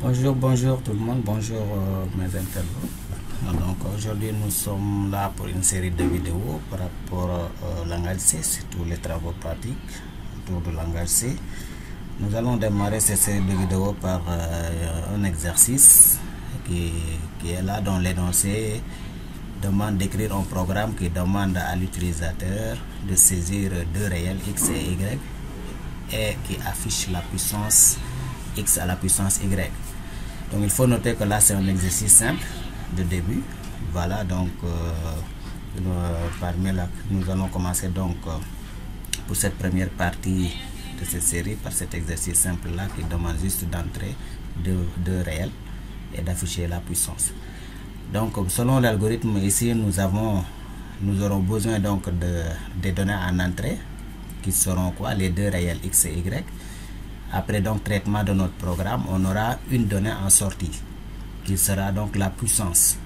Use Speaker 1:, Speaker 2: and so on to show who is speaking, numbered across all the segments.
Speaker 1: Bonjour tout le monde, bonjour mes internautes. Donc aujourd'hui nous sommes là pour une série de vidéos par rapport au langage C, surtout les travaux pratiques autour du langage C. Nous allons démarrer cette série de vidéos par un exercice qui est là, dans l'énoncé demande d'écrire un programme qui demande à l'utilisateur de saisir deux réels x et y et qui affiche la puissance x à la puissance y. Donc il faut noter que là c'est un exercice simple de début. Voilà, donc nous allons commencer donc pour cette première partie de cette série par cet exercice simple là qui demande juste d'entrer deux réels et d'afficher la puissance. Donc selon l'algorithme ici nous aurons besoin donc des données en entrée qui seront quoi, les deux réels x et y. Après donc traitement de notre programme, on aura une donnée en sortie qui sera donc la puissance.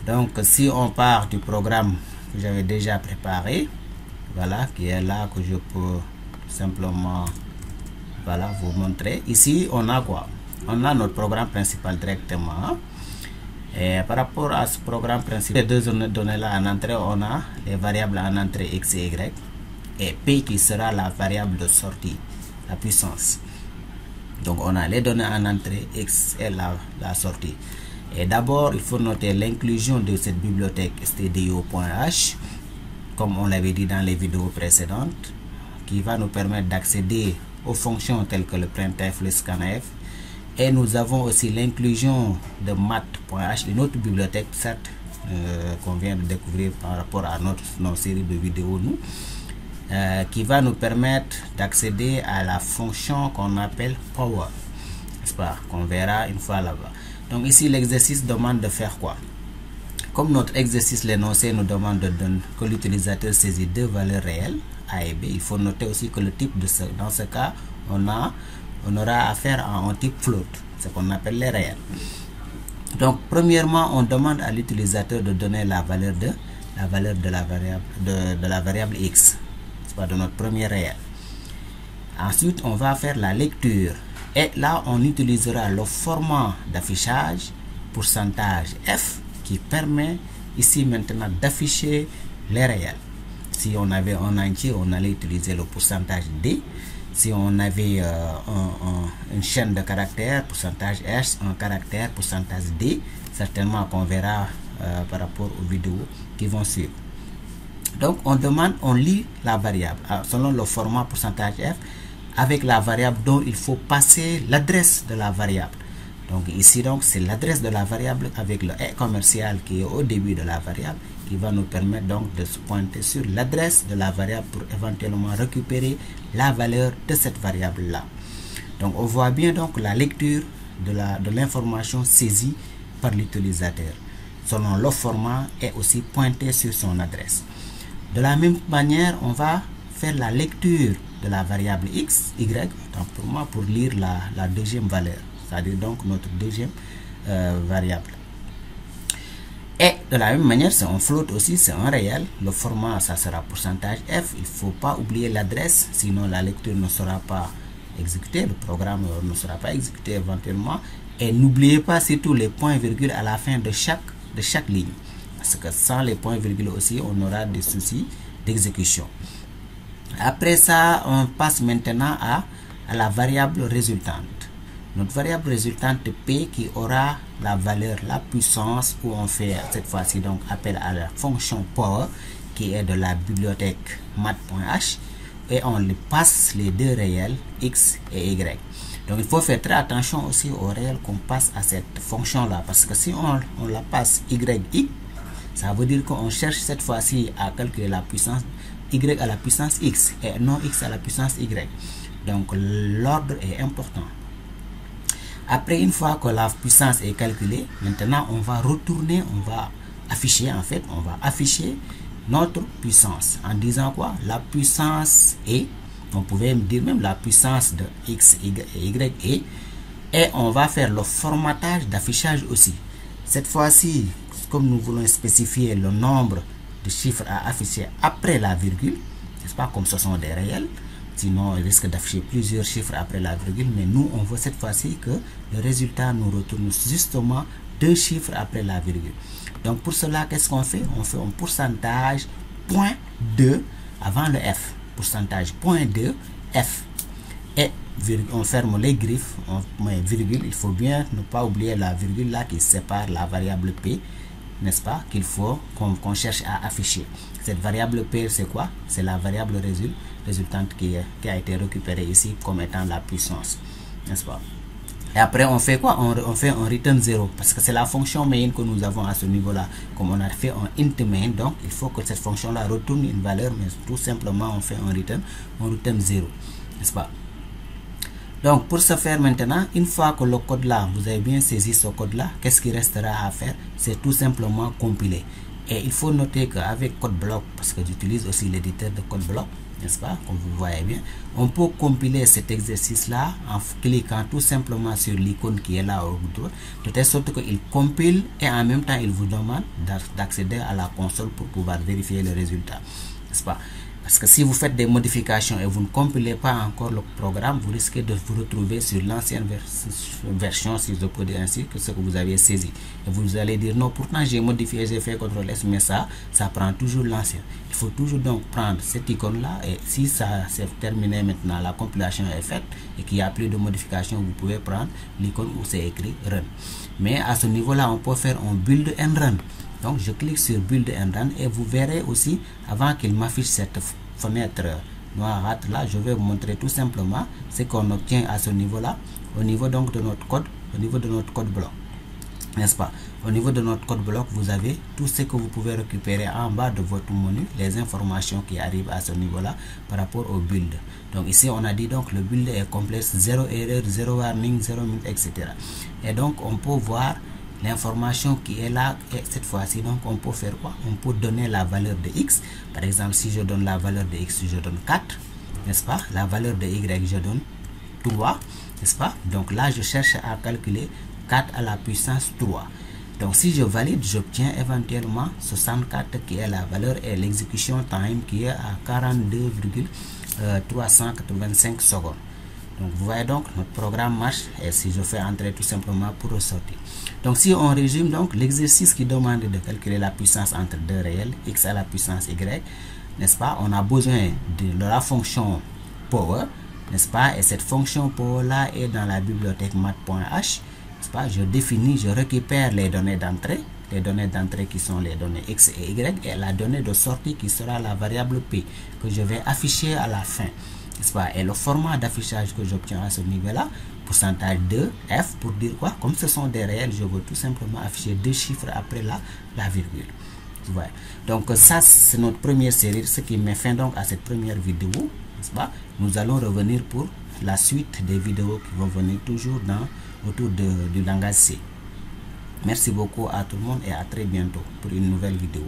Speaker 1: Donc si on part du programme que j'avais déjà préparé, voilà, qui est là, que je peux simplement voilà vous montrer. Ici on a quoi? On a notre programme principal directement. Et par rapport à ce programme principal, les deux données là en entrée, on a les variables en entrée x et y et p qui sera la variable de sortie, la puissance. Donc on a les données en entrée x et la sortie. Et d'abord il faut noter l'inclusion de cette bibliothèque stdio.h, comme on l'avait dit dans les vidéos précédentes, qui va nous permettre d'accéder aux fonctions telles que le printf, le scanf. Et nous avons aussi l'inclusion de math.h, une autre bibliothèque certes qu'on vient de découvrir par rapport à notre série de vidéos qui va nous permettre d'accéder à la fonction qu'on appelle power, n'est-ce pas, qu'on verra une fois là-bas. Donc ici l'exercice demande de faire quoi? Comme notre exercice, l'énoncé nous demande que l'utilisateur saisit deux valeurs réelles a et b, il faut noter aussi que le type dans ce cas on aura affaire à un type float, ce qu'on appelle les réels. Donc premièrement on demande à l'utilisateur de donner la valeur de la variable x, soit de notre premier réel. Ensuite on va faire la lecture et là on utilisera le format d'affichage pourcentage f qui permet ici maintenant d'afficher les réels. Si on avait un entier, on allait utiliser le pourcentage d. Si on avait une chaîne de caractères, pourcentage S, un caractère, pourcentage D, certainement qu'on verra par rapport aux vidéos qui vont suivre. Donc on lit la variable selon le format pourcentage F avec la variable dont il faut passer l'adresse de la variable. Donc ici donc c'est l'adresse de la variable avec le et commercial qui est au début de la variable, qui va nous permettre donc de se pointer sur l'adresse de la variable pour éventuellement récupérer la valeur de cette variable là. Donc on voit bien donc la lecture de l'information saisie par l'utilisateur selon le format et aussi pointer sur son adresse. De la même manière on va faire la lecture de la variable x, y, pour lire la deuxième valeur, c'est-à-dire donc notre deuxième variable. Et de la même manière, c'est un float aussi, c'est un réel. Le format, ça sera pourcentage f. Il ne faut pas oublier l'adresse, sinon la lecture ne sera pas exécutée, le programme ne sera pas exécuté éventuellement. Et n'oubliez pas surtout les points-virgules à la fin de chaque ligne. Parce que sans les points-virgules aussi, on aura des soucis d'exécution. Après ça, on passe maintenant à la variable résultante. Notre variable résultante p qui aura la valeur, la puissance, où on fait cette fois-ci donc appel à la fonction power qui est de la bibliothèque math.h et on lui passe les deux réels x et y. Donc il faut faire très attention aussi aux réels qu'on passe à cette fonction là, parce que si on la passe y, ça veut dire qu'on cherche cette fois-ci à calculer la puissance y à la puissance x et non x à la puissance y. Donc l'ordre est important. Après, une fois que la puissance est calculée, maintenant on va retourner, on va afficher notre puissance en disant quoi? La puissance est, on pouvait dire même la puissance de x, y et on va faire le formatage d'affichage aussi. Cette fois-ci, comme nous voulons spécifier le nombre de chiffres à afficher après la virgule, n'est-ce pas, comme ce sont des réels, Sinon, il risque d'afficher plusieurs chiffres après la virgule. Mais nous, on veut cette fois-ci que le résultat nous retourne justement 2 chiffres après la virgule. Donc, pour cela, qu'est-ce qu'on fait? On fait un pourcentage point 2 avant le F. Pourcentage point 2 F. Et on ferme les griffes, on met virgule. Il faut bien ne pas oublier la virgule là qui sépare la variable P, n'est-ce pas, qu'il faut qu'on cherche à afficher. Cette variable P, c'est quoi? C'est la variable résultante qui a été récupérée ici comme étant la puissance, n'est-ce pas? Et après, on fait quoi? On fait un return 0 parce que c'est la fonction main que nous avons à ce niveau-là. Comme on a fait un int main, donc il faut que cette fonction-là retourne une valeur, mais tout simplement, on fait un return 0, n'est-ce pas? Donc, pour ce faire maintenant, une fois que le code là, vous avez bien saisi ce code là, qu'est-ce qui restera à faire? C'est tout simplement compiler. Et il faut noter qu'avec code block, parce que j'utilise aussi l'éditeur de code block, n'est-ce pas, comme vous voyez bien, on peut compiler cet exercice là en cliquant tout simplement sur l'icône qui est là au bout, de telle sorte qu'il compile et en même temps il vous demande d'accéder à la console pour pouvoir vérifier le résultat, n'est-ce pas? Parce que si vous faites des modifications et vous ne compilez pas encore le programme, vous risquez de vous retrouver sur l'ancienne version, si je peux dire ainsi, que ce que vous avez saisi. Et vous allez dire, non, pourtant j'ai modifié, j'ai fait CTRL-S, mais ça prend toujours l'ancien. Il faut toujours donc prendre cette icône-là, et si ça s'est terminé maintenant, la compilation est faite, et qu'il n'y a plus de modifications, vous pouvez prendre l'icône où c'est écrit Run. Mais à ce niveau-là, on peut faire un Build and Run. Donc, je clique sur Build and Run et vous verrez aussi, avant qu'il m'affiche cette fenêtre noirâtre là, je vais vous montrer tout simplement ce qu'on obtient à ce niveau-là, au niveau donc de notre code, au niveau de notre code bloc, n'est-ce pas? Au niveau de notre code bloc, vous avez tout ce que vous pouvez récupérer en bas de votre menu, les informations qui arrivent à ce niveau-là par rapport au build. Donc ici, on a dit donc le build est complexe, 0 erreur, 0 warning, 0 minute, etc. Et donc, on peut voir l'information qui est là, et cette fois-ci, donc on peut faire quoi? On peut donner la valeur de x. Par exemple, si je donne la valeur de x, je donne 4, n'est-ce pas? La valeur de y, je donne 3, n'est-ce pas? Donc là, je cherche à calculer 4 à la puissance 3. Donc si je valide, j'obtiens éventuellement 64 qui est la valeur et l'exécution time qui est à 42,385 secondes. Donc vous voyez donc notre programme marche, et si je fais entrer tout simplement pour ressortir. Donc si on résume donc l'exercice qui demande de calculer la puissance entre deux réels, x à la puissance y, n'est-ce pas, on a besoin de la fonction power, n'est-ce pas, et cette fonction power là est dans la bibliothèque math.h, n'est-ce pas, je définis, je récupère les données d'entrée qui sont les données x et y, et la donnée de sortie qui sera la variable p que je vais afficher à la fin, n'est-ce pas? Et le format d'affichage que j'obtiens à ce niveau-là, pourcentage 2 F, pour dire quoi? Comme ce sont des réels, je veux tout simplement afficher 2 chiffres après la virgule. Ouais. Donc ça, c'est notre première série, ce qui met fin donc à cette première vidéo, n'est-ce pas? Nous allons revenir pour la suite des vidéos qui vont venir toujours autour du langage C. Merci beaucoup à tout le monde et à très bientôt pour une nouvelle vidéo.